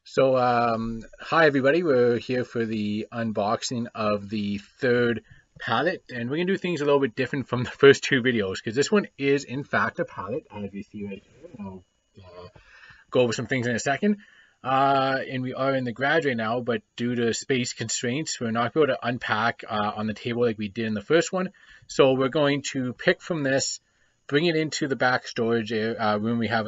Hi everybody, we're here for the unboxing of the third pallet, and we're going to do things a little bit different from the first two videos, because this one is in fact a pallet, as you see right here. I'll go over some things in a second. And we are in the garage right now, but due to space constraints, we're not able to unpack on the table like we did in the first one. So we're going to pick from this, bring it into the back storage room we have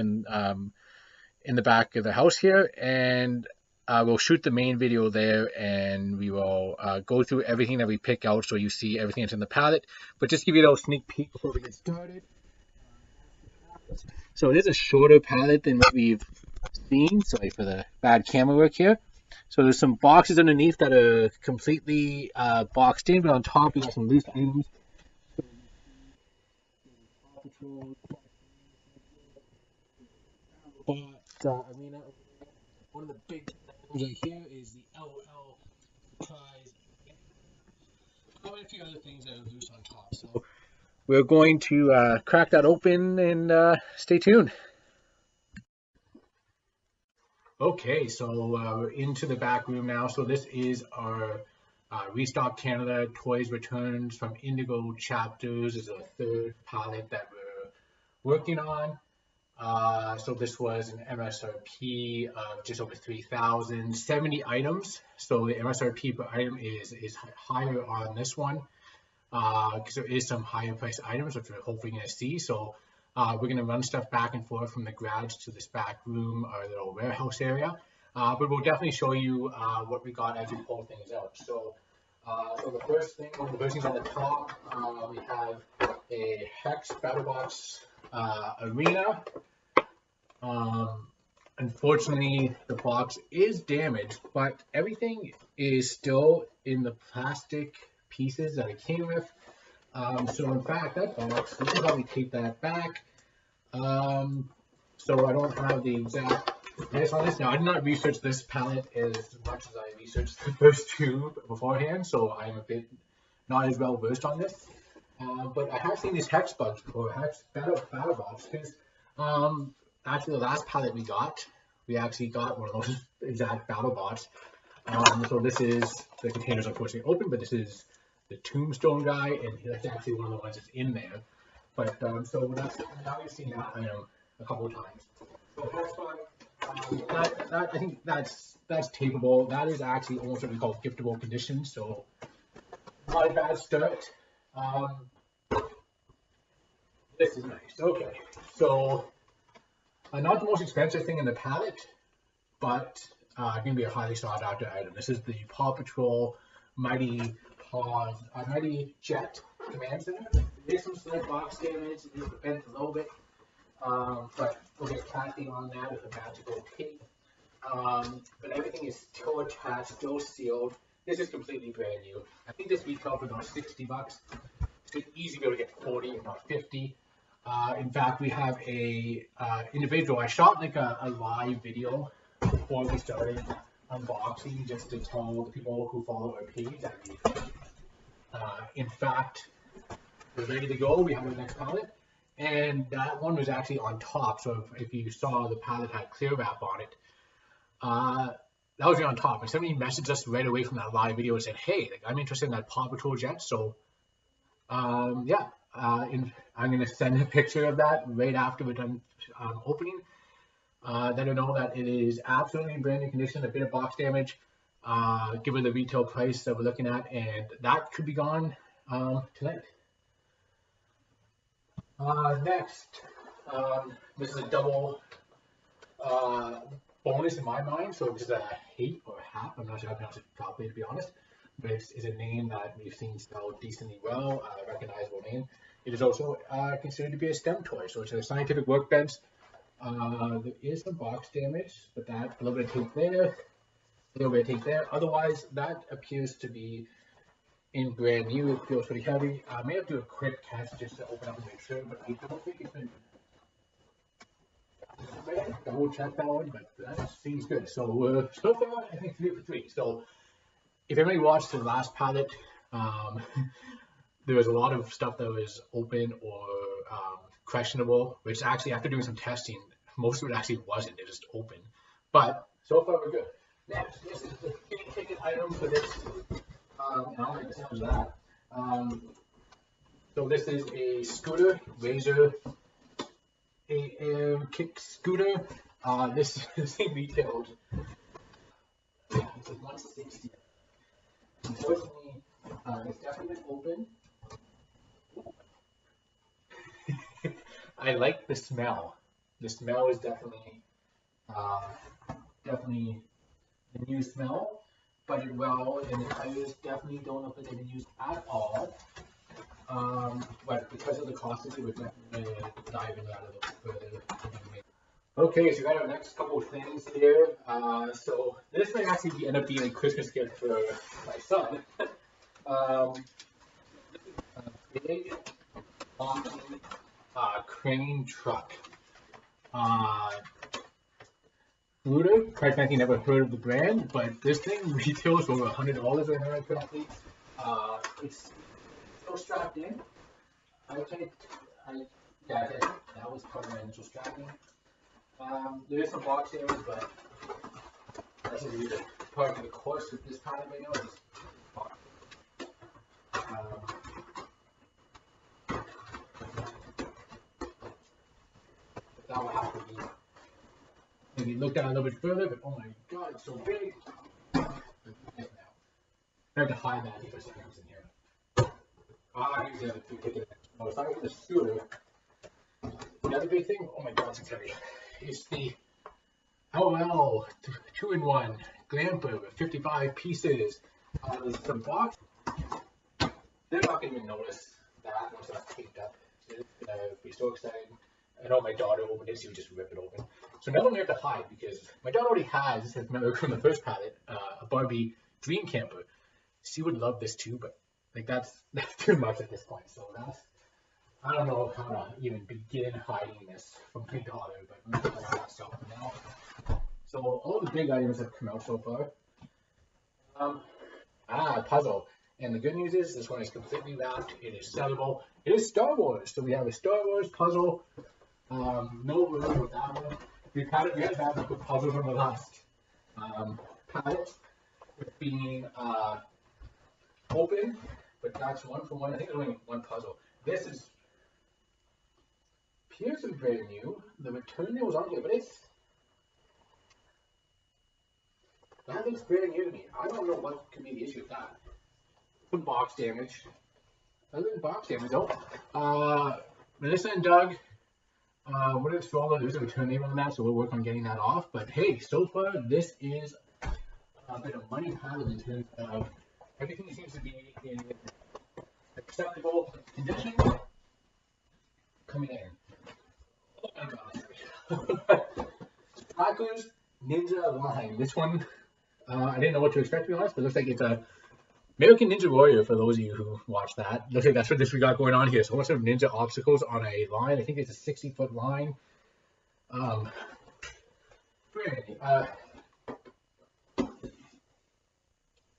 in the back of the house here, and we'll shoot the main video there, and we will go through everything that we pick out so you see everything that's in the pallet. But just give you a little sneak peek before we get started. So it is a shorter pallet than what we've seen. Sorry for the bad camera work here. So there's some boxes underneath that are completely boxed in, but on top we got some loose items. Arena. One of the big things right here is the LL surprise, and a few other things that are loose on top. So we're going to crack that open and stay tuned. Okay, so we're into the back room now. So this is our Restock Canada Toys Returns from Indigo chapters. This is a third pallet that we're working on. So this was an MSRP of just over 3,000, 70 items. So the MSRP per item is higher on this one because there is some higher price items, which we're hopefully going to see. So we're going to run stuff back and forth from the garage to this back room, our little warehouse area. But we'll definitely show you what we got as we pull things out. So the first thing, one of the first things on the top, we have a Hex Battle Box Arena. Unfortunately, the box is damaged, but everything is still in the plastic pieces that it came with. So in fact, that box, this is how we take that back. So I don't have the exact price on this. Now, I did not research this pallet as much as I researched the first two beforehand, so I'm a bit not as well versed on this. But I have seen these hex bugs before, hex battle box, because actually the last pallet we actually got one of those exact battle bots. So this is, the container's unfortunately open, but this is the tombstone guy, and that's actually one of the ones that's in there. But so that's, now you've seen that item a couple of times. So hex bug, that I think that's tapeable. That is actually almost what we call giftable condition, so not a bad start. This is nice. Okay, so not the most expensive thing in the pallet, but going to be a highly sought after item. This is the Paw Patrol Mighty Jet Command Center. There's some slight box damage, it's bent a little bit, but we'll get casting on that with a magical tape. But everything is still attached, still sealed. This is completely brand new. I think this retailed for about 60 bucks. It's easy to be able to get 40, if not 50. In fact, we have a individual. I shot like a live video before we started unboxing, just to tell the people who follow our page that we, in fact, we're ready to go. We have our next pallet, and that one was actually on top. So if you saw, the pallet had clear wrap on it. That was on top, and somebody messaged us right away from that live video and said, "Hey, like, I'm interested in that Paw Patrol jet." So yeah. I'm going to send a picture of that right after we're done opening. Let her know that it is absolutely in brand new condition, a bit of box damage. Give her the retail price that we're looking at, and that could be gone tonight. Next, this is a double bonus in my mind. So this is a hate or half. I'm not sure how to pronounce it properly, to be honest. But it's a name that we've seen spelled decently well, a recognizable name. It is also considered to be a STEM toy, so it's a scientific workbench. There is some box damage, but that, a little bit of tape there, a little bit of tape there. Otherwise, that appears to be in brand new. It feels pretty heavy. I may have to do a quick test just to open up and make sure, but I don't think it's been double check that one, but that seems good. So so far, I think 3 for 3. So if anybody watched the last pallet, there was a lot of stuff that was open or questionable, which actually, after doing some testing, most of it actually wasn't. It just open. But So far we're good. Next, this is the big ticket item for this. And I'll make sense of that. So this is a scooter, Razor AM kick scooter. This is retailed. Yeah, it's like 160. Unfortunately, it's definitely been open. I like the smell. The smell is definitely a new smell, but it well, and the tires definitely don't look like they've been used at all. But because of the cost of it, we're definitely diving out of it further. Okay, so we got our next couple of things here. So this might actually end up being a Christmas gift for my son. Big crane truck. Router, quite frankly, never heard of the brand, but this thing retails for over $100 right now, currently. It's still strapped in. Yeah, that was part of my initial strapping. There is some box areas, but that's really part of the course with this pallet right now. That will have to be maybe look down a little bit further, but oh my god, it's so big. I have to hide that because something's in here. Here's the other two tickets. Oh, it's not even the scooter. The other big thing, oh my god, it's heavy. It's the LL 2-in-1 Glamper with 55 pieces. There's some box. They're not going to even notice that once that's taped up. So it's going to be so exciting. I know my daughter opened it, so she would just rip it open. So now we have to hide because my daughter already has, remember from the first pallet, a Barbie Dream Camper. She would love this too, but like that's too much at this point. So I don't know how to even begin hiding this from my daughter, but I'm going to put that stuff now. So all the big items have come out so far. Puzzle. And the good news is this one is completely wrapped. It is sellable. It is Star Wars. So we have a Star Wars puzzle. No worries with that one. We had a good puzzle from the last pallet with being open, but that's one for one. I think there's only one puzzle. This is appears to be brand new. The return there was on here, but that looks brand new to me. I don't know what could be the issue with that. Some box damage. Other than box damage, though. Melissa and Doug, what is stroller? There's a return label on that, so we'll work on getting that off. But hey, so far this is a bit of money pallet in terms of everything seems to be in acceptable condition. Coming in. Oh my god. Sparklers Ninja line. This one, I didn't know what to expect to be honest, but it looks like it's a American Ninja Warrior for those of you who watch that. Looks like that's what we got going on here. So a bunch of ninja obstacles on a line. I think it's a 60-foot line.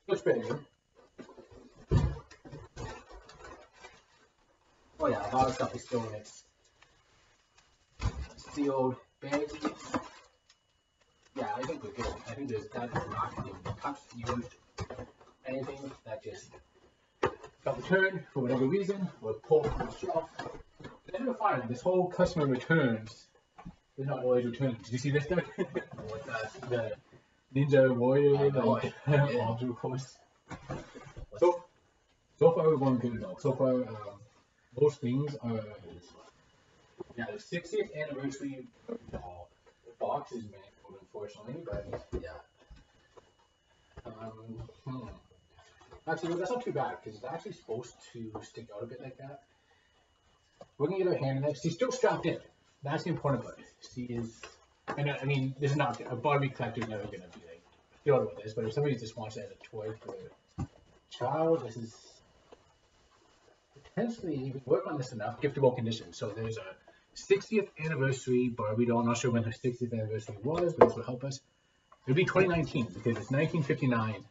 Looks pretty good. Oh yeah, a lot of stuff is still in its sealed bags. Yeah, I think we're good. I think that is not going to be touched, used, anything that just got returned for whatever reason, or pulled from the shelf. Then you'll find this whole customer returns is not always returning. Did you see this, Doug? What's that? The Ninja Warrior, like, obstacle course. So far we're going good though. So far, most things are, yeah, the 60th anniversary doll. The box is mangled, unfortunately, but yeah. Actually, that's not too bad because it's actually supposed to stick out a bit like that. We're gonna get our hand in there. She's still strapped in. That's the important part. She is, and I mean, this is not a Barbie collector is never gonna be like thrilled with this, but if somebody just wants it as a toy for a child, this is potentially, you can work on this enough, giftable condition. So there's a 60th anniversary Barbie doll. I'm not sure when her 60th anniversary was, but this will help us. It would be 2019 because it's 1959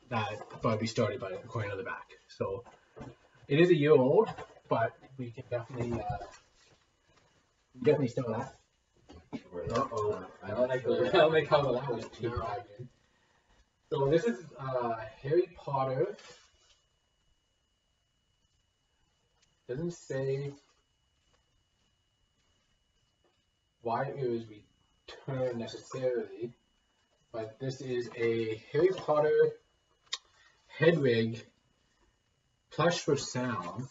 that Barbie started, by according to the back. So it is a year old, but we can definitely sell that. Uh-oh. I don't like how that was too. So this is Harry Potter. Doesn't say why it was returned necessarily, but this is a Harry Potter Hedwig plush for sound.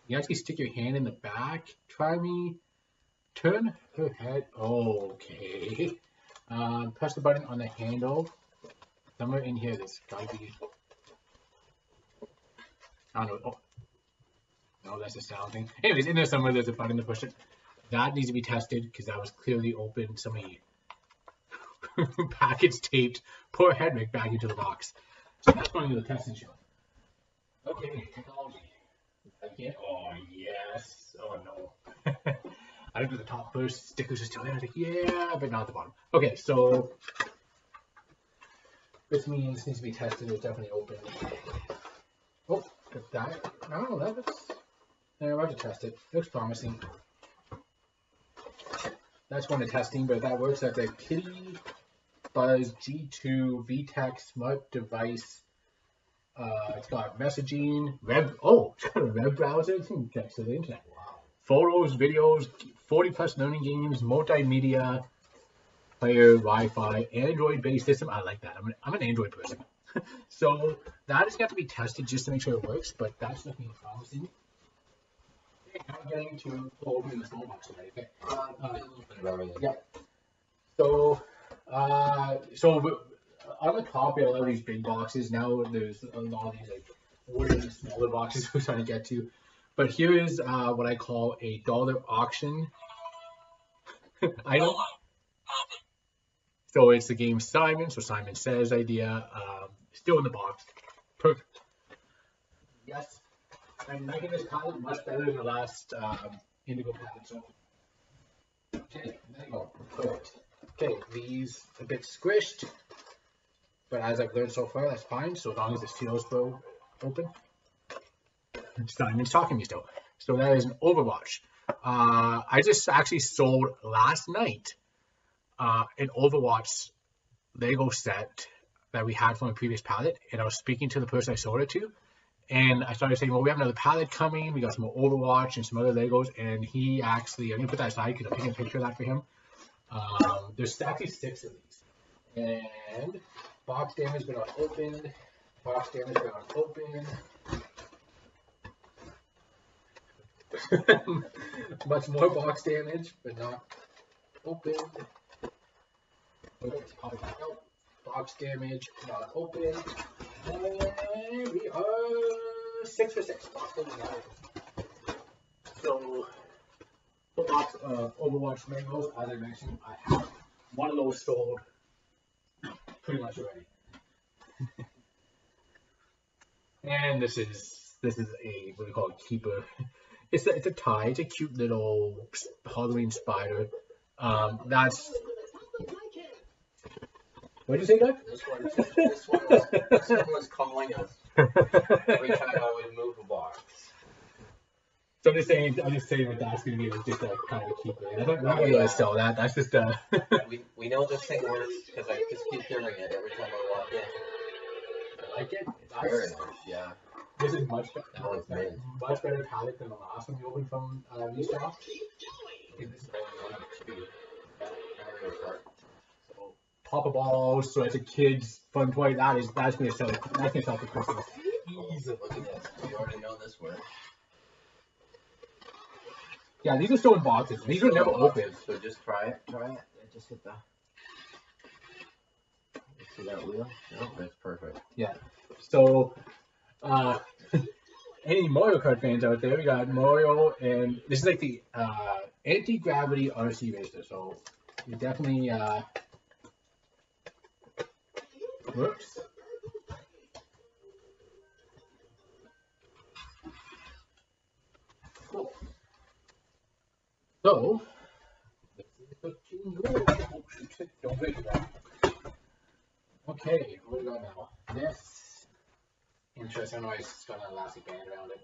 You actually stick your hand in the back. Try me. Turn her head. Okay. Press the button on the handle. Somewhere in here, there's gotta be. I don't know. Oh. No, that's a sound thing. Anyways, in there somewhere, there's a button to push it. That needs to be tested because that was clearly open. Somebody package taped poor Hedwig back into the box. So that's going to the testing show. Okay, technology. Again. Oh, yes. Oh, no. I didn't do the top first. Stickers are still there. I was like, yeah, but not the bottom. Okay, so this means it needs to be tested. It's definitely open. Oh, got that. No, that looks. I'm about to test it. Looks promising. That's going to testing, but if that works, that's a Kitty Buzz G2 VTech smart device. It's got messaging, web. Oh, it's got a web browser. It can connect to the internet. Wow. Photos, videos, 40+ learning games, multimedia, player, Wi-Fi, Android-based system. I like that. I'm an Android person. So that is got to be tested just to make sure it works, but that's looking promising. Okay, now we're getting to open the small box already. Okay. Yeah. So, on the top, we have a lot of these big boxes. Now there's a lot of these like wooden smaller boxes we're trying to get to. But here is what I call a dollar auction item. So it's the game Simon. So Simon Says idea. Still in the box. Perfect. Yes. I'm making this palette much better than the last Indigo palette. So. Okay, there you go. Perfect. Okay, these a bit squished. But as I've learned so far, that's fine. So as long as the seals go open. Simon's talking to me still. So that is an Overwatch. I just actually sold last night an Overwatch Lego set that we had from a previous palette. And I was speaking to the person I sold it to. And I started saying, well, we have another palette coming. We got some more Overwatch and some other Legos. And he actually, I'm going to put that aside because I'm taking a picture of that for him. There's actually 6 of these. And box damage but not opened. Box damage but not opened. Much more box damage but not opened. Let's pop it back out. Box damage not opened. And we are 6 for 6. Box damage not opened. So, full box of Overwatch Legos. As I mentioned, I have one of those sold pretty much already. And this is a what do you call it, keeper. It's a tie. It's a cute little Halloween spider. That's. What did you say, Doug? This one was calling us every time I would move a box. So I'm just saying what that's going to be just a kind of a keeper. I'm not going to sell that. That's just we know this thing works because I just keep hearing it every time I walk in. I like it. It's very nice, yeah. This is much better. Much better palette than the last one we opened from Restock. This is only 1 or 2. So Papa Balls. So as a kid's fun toy, that's going to sell. That's going to sell for Christmas. Easily. Look at this. We already know this works. Yeah, these are still in boxes. These were never open. So just try it. Just hit the. See that wheel? No, that's perfect. Yeah. So, any Mario Kart fans out there, we got Mario, and this is like the anti-gravity RC racer. So, it definitely works. Cool. So, don't break that. Okay, what do we got now? This, interesting, I know it's got an elastic band around it.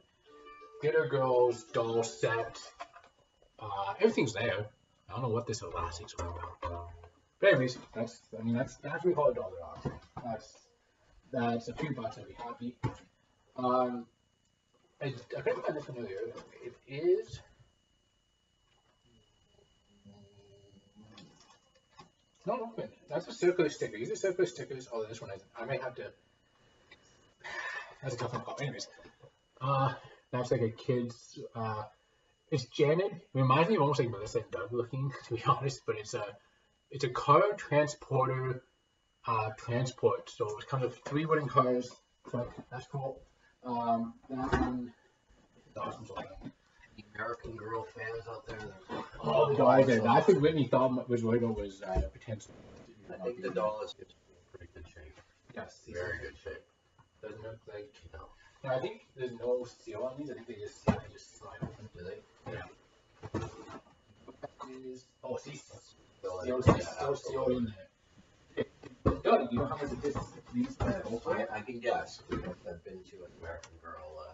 Glitter Girls doll set. Everything's there. I don't know what this elastic's all about. But anyways, that's what we call $1 off. That's a few bucks. I'd be happy. I couldn't find this one earlier. It is. It's not open. That's a circular sticker. These are circular stickers. Oh, this one isn't. I might have to. That's a tough one to call. Anyways, that's like a kid's. It's Janet. It reminds me of almost like Melissa and Doug looking, to be honest. But it's a car transporter transport. So it's kind of 3 wooden cars. So that's cool. That one. Awesome. The American Girl fans out there. Oh, guys, that's what Whitney thought was potential. I think the doll is in pretty good shape. Yes, Very good shape. doesn't look like. No. No, I think there's no seal on these. I think they just slide open. Do they? Yeah. Oh, see, Still seal in there. Doug, you know how much these both are? I can guess. I've been to an American Girl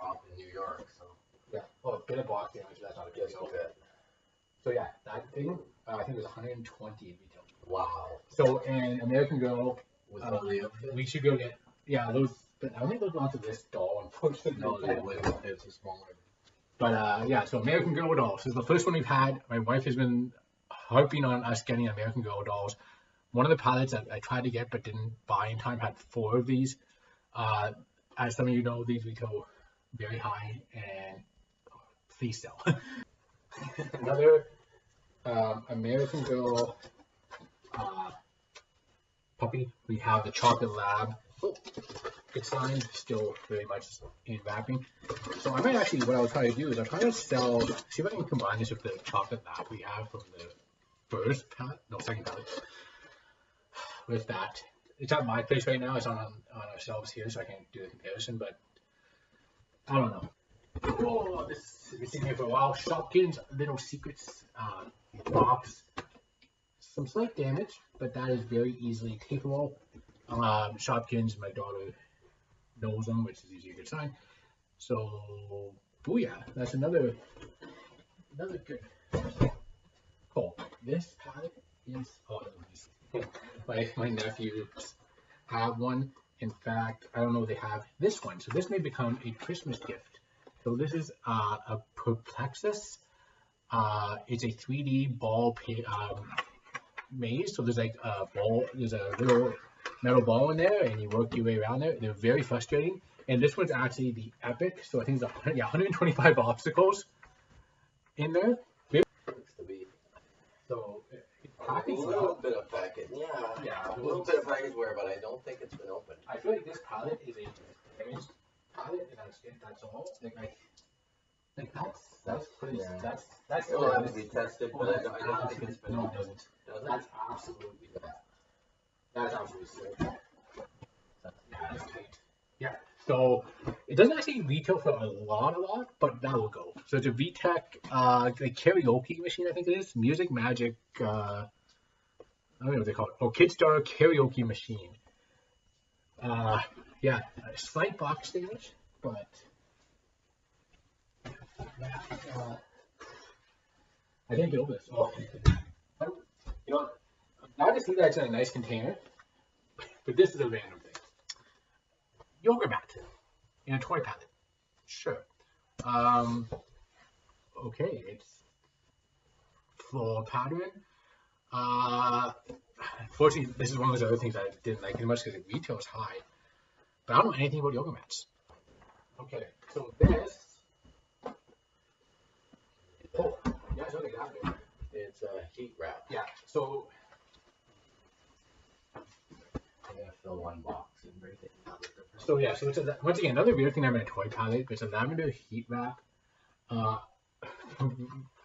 off in New York, so. Yeah. Oh, a bit of box damage. That's not a big deal. So yeah, that thing. I think it was 120 retail. Wow. So and American Girl. We should go get. Yeah, those. But I don't think those belong to this doll, unfortunately. No, they wouldn't. It's a smaller. But yeah, so American Girl dolls. This is the first one we've had. My wife has been harping on us getting American Girl dolls. One of the pallets that I tried to get but didn't buy in time had 4 of these. As some of you know, these retail very high, and please sell. Another American Girl puppy. We have the Chocolate Lab. Oh, good sign. Still very much in wrapping. So I might actually, what I'll try to do is I'll try to sell, see if I can combine this with the Chocolate Lab we have from the second pallet. With that, it's at my place right now. It's on our shelves here, so I can't do the comparison. But I don't know. Oh, this has been sitting here for a while. Shopkins Little Secrets box. Some slight damage, but that is very easily tapeable. Shopkins, my daughter knows them, which is usually a good sign. So, booyah! That's another good. Oh, this palette is my nephews have one. In fact, I don't know if they have this one. So this may become a Christmas gift. So this is a Perplexus. It's a 3D ball maze. So there's like a ball. There's a little metal ball in there, and you work your way around there. They're very frustrating. And this one's actually the epic. So I think it's 125 obstacles in there. So a little bit of package. Yeah. A little bit of package wear, but I don't think it's been opened. I feel like this palette is a damaged palette, and that's all. That's pretty. Yeah. That's It'll have to be tested, but I don't think it's been opened. Doesn't. That's absolutely That's absolutely sick. Yeah, that's tight. Yeah. So it doesn't actually retail for a lot, but that will go. So it's a VTech like karaoke machine, I think it is. Music Magic. I don't know what they call it. Oh, Kidstar karaoke machine. Yeah, a slight box damage, but I didn't build this. Oh, you know, I just think that's in a nice container, but this is a random thing. Yoga mat in a toy pallet. Sure. Okay, it's floral pattern. Unfortunately, this is one of those other things I didn't like as much because the retail is high. But I don't know anything about yoga mats. Okay, so this. Oh, yeah, it's okay. It's a heat wrap. Yeah, so. I'm gonna fill one box and break it. So yeah, so it's once again another weird thing I have in a toy palette. It's a lavender heat wrap.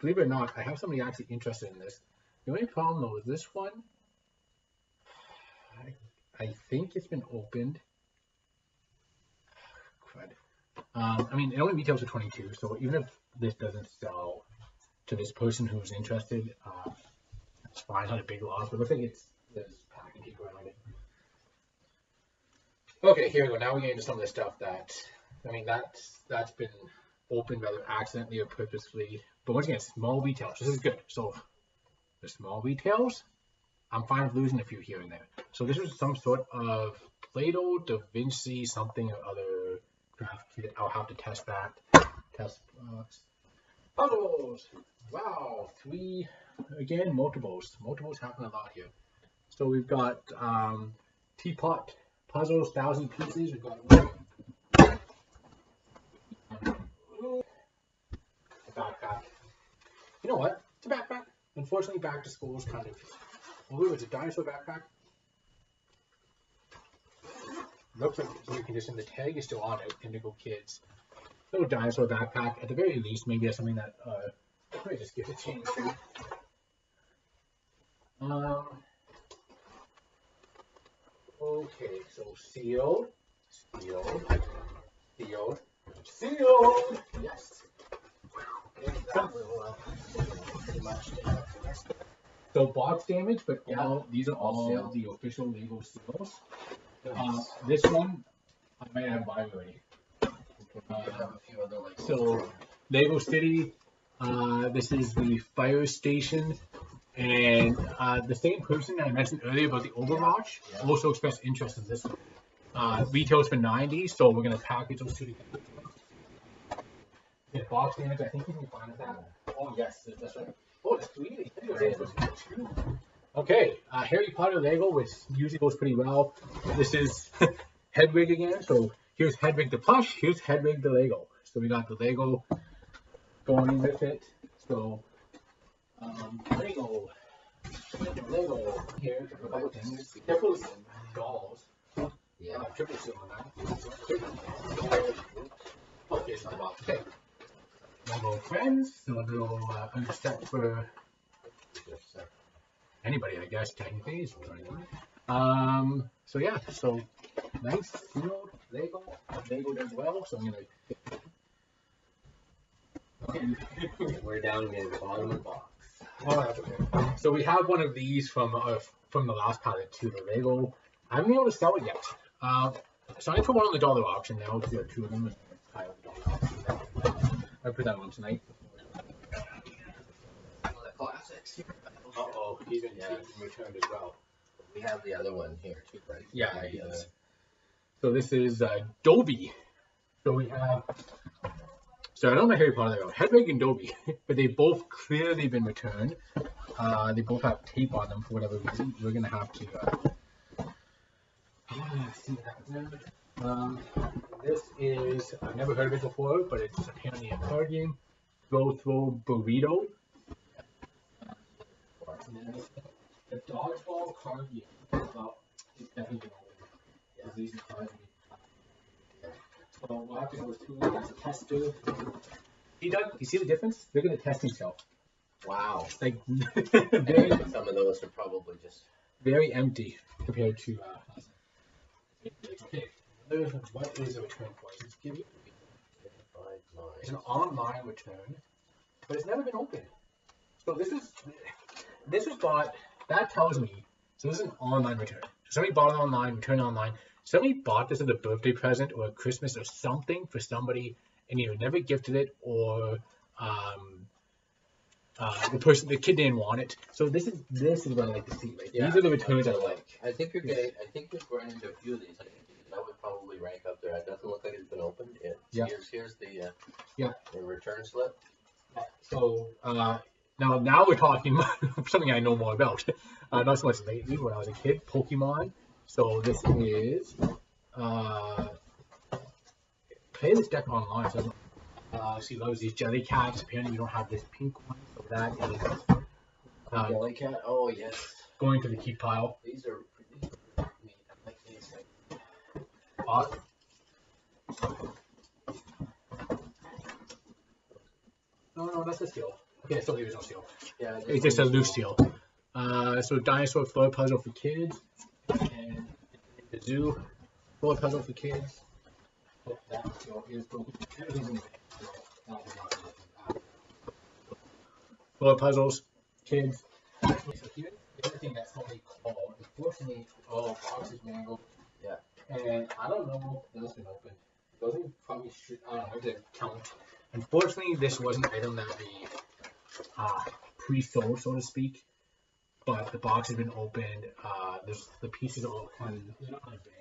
Believe it or not, I have somebody actually interested in this. The only problem though is this one. I think it's been opened. Crud. I mean, it only retails for 22, so even if this doesn't sell to this person who's interested, it's fine. Not a big loss, but it looks like there's packing tape around it. Okay, here we go. Now we get into some of the stuff that, I mean, that's been opened whether accidentally or purposefully. But once again, small retail. So this is good. So The small retails, I'm fine with losing a few here and there. So this is some sort of Play-Doh, Da Vinci, something or other craft kit. I'll have to test that. Test box. Puzzles. Wow, 3 again. Multiples. Multiples happen a lot here. So we've got teapot puzzles, 1,000 pieces. We've got a backpack. You know what? It's a backpack. Unfortunately, back to school is kind of. Oh, it's a dinosaur backpack. Looks like it's new condition. The tag is still on it. Indigo Kids. Little dinosaur backpack. At the very least, maybe that's something that let me just give it a change to. Okay, so sealed, sealed, sealed, sealed. Yes. Pretty much. So box damage, but yeah, these are all the official Lego seals. This one, I might have buy already. Have a few other like So Lego City, this is the fire station, and the same person I mentioned earlier about the Overwatch also expressed interest in this one. Retails for $90, so we're gonna package those two together. Yeah, box damage, I think you can find that. Oh yes, that's right. Oh, it's 3. Okay, Harry Potter Lego, which usually goes pretty well. This is Hedwig again. So here's Hedwig the plush. Here's Hedwig the Lego. So we got the Lego going with it. So Lego here. A couple things. Careful dolls. yeah. Triple seal on that. Okay, so okay. Lego friends. So a little underset for anybody, I guess, technically. So yeah, so nice sealed Lego. Lego does well, so I'm gonna. Okay. We're down near the bottom of the box. Oh, that's okay. So we have one of these from the last pallet too, the Lego. I haven't been able to sell it yet. So I put one on the dollar auction now. We have 2 of them. I put that one tonight. Classics. Uh-oh, he's been returned as well. We have the other one here too, right? Yeah, he does. So this is Dobby. So we have. So I don't know Harry Potter Lego. Hedwig and Dobby, but they both clearly been returned. They both have tape on them for whatever reason. We're gonna have to see that. This is I've never heard of it before, but it's apparently a card game. Go throw burrito. The dodgeball card game. Well, it's definitely open. These are cards. So we'll have to go through it as a tester. You see the difference? They're gonna test himself. Wow. Like Very, some of those are probably just very empty compared to. Okay. What is a return for? It's give you. It's an online return, but it's never been opened. So this was bought. That tells me. So this is an online return. So somebody bought it online, returned it online. Somebody bought this as a birthday present or a Christmas or something for somebody, and either never gifted it or the kid didn't want it. So this is what I like to see. Like, these are the returns I like. I think you're getting. I think you've run into a few of these. I think that would probably rank up there. It doesn't look like it's been opened. Here's the the return slip. So now we're talking something I know more about. Not so much lately. When I was a kid, Pokemon. So this is play this deck online. So she loves these jelly cats. Apparently, we don't have this pink one, so that is jelly cat. Oh yes. Going to the keep pile. These are pretty neat. I like these. No, that's a seal. Okay, so there's no seal. Yeah, it's just a loose seal. So dinosaur floor puzzle for kids, and the zoo floor puzzle for kids. Oh, that seal is broken. Everything's in the bag. Floor puzzles, kids. So here's the other thing that's only called. Unfortunately, boxes mangled. Yeah. And I don't know if that's been opened. Those probably should. I don't know. I didn't count. Unfortunately, this was an item that we pre-sold, so to speak. but the box has been opened. There's the pieces are all kind of, they're not kind of big.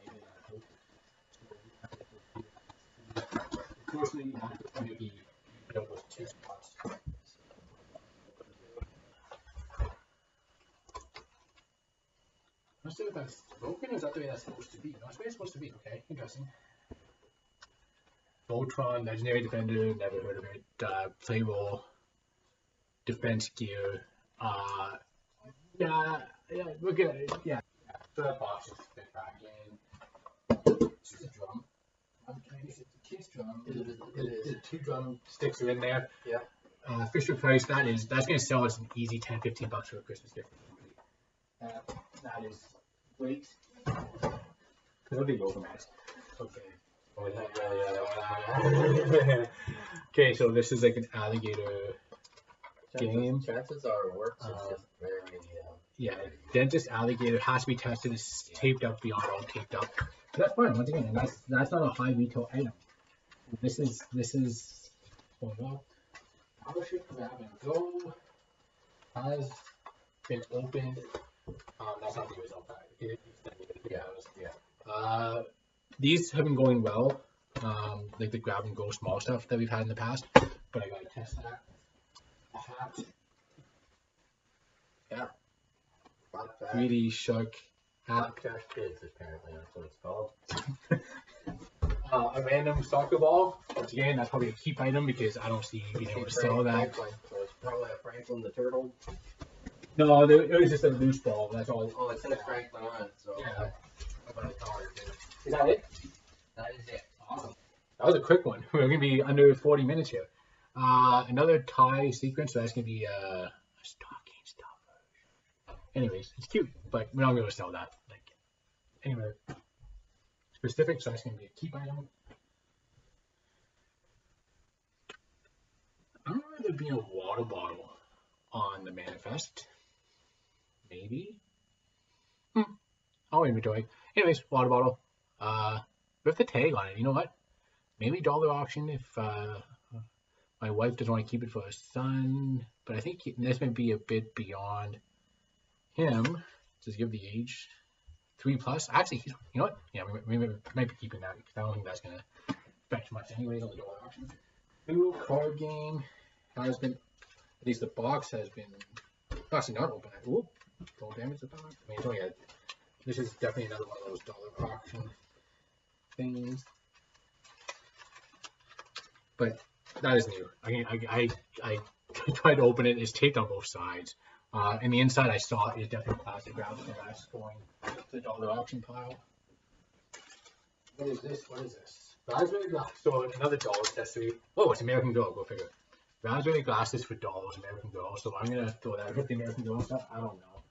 Unfortunately, after maybe it was 2 spots. I'm not sure if that's broken or is that the way that's supposed to be? No, that's the way it's supposed to be. Okay, interesting. Voltron, Legendary Defender, never heard of it. Playroll, Defense Gear. Yeah, we're good. Yeah. So that box is fit back in. It's just a drum. It's a kid's drum. The 2 drum sticks are in there. Yeah. Fisher Price, that's going to sell us an easy $10-15 for a Christmas gift. That is great. Because I'll be organized. Okay. Okay, so this is like an alligator game. Chances are it works. It's just very. Yeah, dentist alligator has to be tested. It's taped up beyond all taped up. But that's fine. Once again, that's not a high retail item. This is going well. Scholarship Grab and Go has been opened. That's not the result pack. Yeah. These have been going well. Like the grab and go small stuff that we've had in the past. But I gotta test that. A hat. Yeah. 3D shark hat. Cash kids, apparently, that's what it's called. A random soccer ball. Once again, that's probably a keep item because I don't see you being able to sell that. So it's probably a Franklin the Turtle. No, it was just a loose ball. That's all. Oh, it says Franklin on it, so. Yeah. About a color too. Is that it? That is it. Awesome. That was a quick one. We're gonna be under 40 minutes here. Another tie sequence. So that's gonna be a stocking stuffer. Anyways, it's cute, but we're not gonna sell that. Like, anyway, specific. So that's gonna be a keep item. I don't remember there being a water bottle on the manifest. Maybe. I'll inventory. Anyways, water bottle. With the tag on it. You know what? Maybe dollar auction if my wife doesn't want to keep it for her son. But I think this might be a bit beyond him. Just give the age 3+. Actually, you know what? Yeah, we might be keeping that because I don't think that's gonna fetch much anyways on the dollar auction. New card game has been. At least the box has been. Actually, not open. Ooh, don't damage the box. I mean, it's only this is definitely another one of those dollar auction things. But that is new. I tried to open it. It's taped on both sides. And the inside I saw is definitely plastic wrap, so that's going to the dollar auction pile. What is this? What is this? Raspberry glass. So another dollar accessory. Oh, it's American Girl. Go figure. Raspberry glasses for dollars, American Girl. So I'm gonna throw that with the American Girl stuff. I don't know.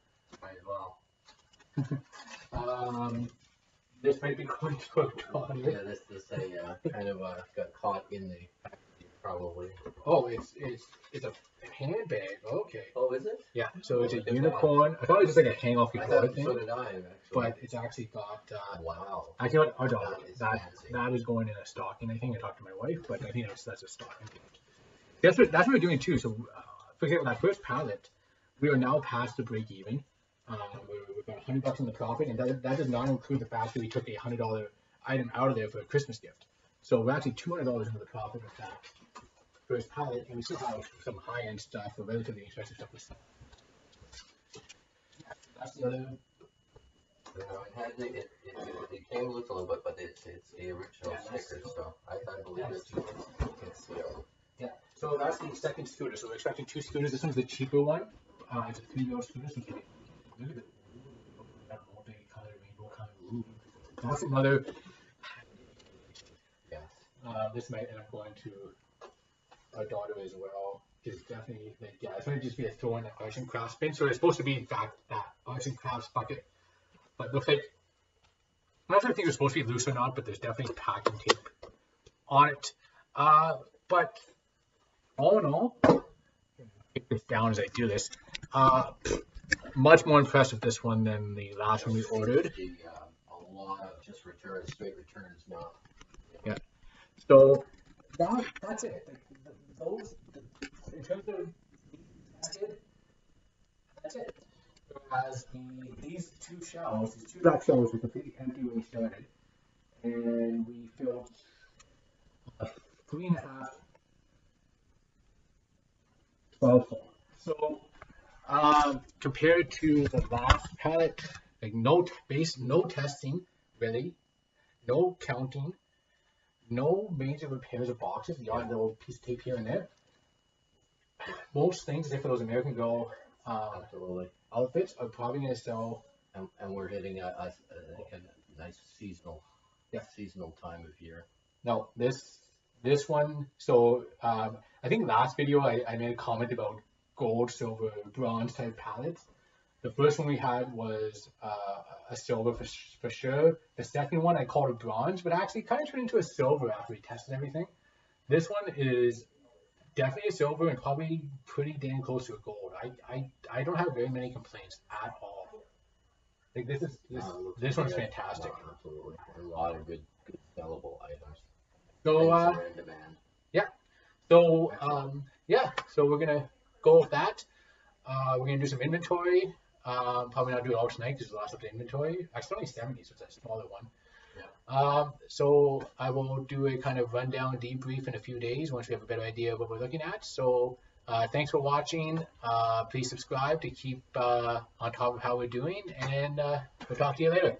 Might as well. This might be going to a dollar. Yeah, this kind of got caught in the packaging, probably. Oh, it's a handbag. Okay. Oh, is it? Yeah. So it's a unicorn. I thought it was just like a hang off your clothing thing. So did I, actually. But it's actually got. Wow. I think a dollar. That is going in a stocking. I think I talked to my wife, but I think that's a stocking. That's what we're doing too. So, for example, that first pallet, we are now past the break even. We've got $100 in the profit, and that does not include the fact that we took a $100 item out of there for a Christmas gift. So we're actually $200 into the profit with that first pallet, and we still have some high-end stuff or relatively expensive stuff. That's the other. It came loose a little bit, but it's the original sticker, so I believe it's yeah. So that's the second scooter. So we're expecting 2 scooters. This one's the cheaper one. It's a 3-wheel scooter. So look at that multi-color, rainbow color. Ooh. That's another. Yes. This might end up going to our daughter as well. It's definitely, it's going to just be a throw in the arts and crafts bin. So it's supposed to be, in fact, that arts and crafts bucket. But it looks like, I'm not sure if it's supposed to be loose or not, but there's definitely packing tape on it. But all in all, take this down as I do this. Much more impressed with this one than the last one we ordered. A lot of just returns, straight returns now. Yeah. So that's it. Those, in terms of that's it. as these two shells, these two black shells were completely empty when we started, and we filled 3.5 12 full. So compared to the last pallet, like no testing really, no counting, no major repairs of boxes, the odd little piece of tape here and there. Most things, if it was American Girl Absolutely. outfits, are probably going to sell. And we're hitting a nice seasonal time of year. No, this one. So I think last video I made a comment about gold, silver, bronze type pallets. The first one we had was a silver for sure. The second one I called a bronze, but actually kind of turned into a silver after we tested everything. This one is definitely a silver and probably pretty damn close to a gold. I don't have very many complaints at all. Like this one's fantastic. Absolutely, a lot of good sellable items. So in demand. yeah. So so we're gonna go with that. We're gonna do some inventory. Probably not do it all tonight because there's lots of inventory. Actually, only 70, so it's a smaller one. Yeah. So I will do a kind of rundown debrief in a few days once we have a better idea of what we're looking at. So thanks for watching. Please subscribe to keep on top of how we're doing, and we'll talk to you later.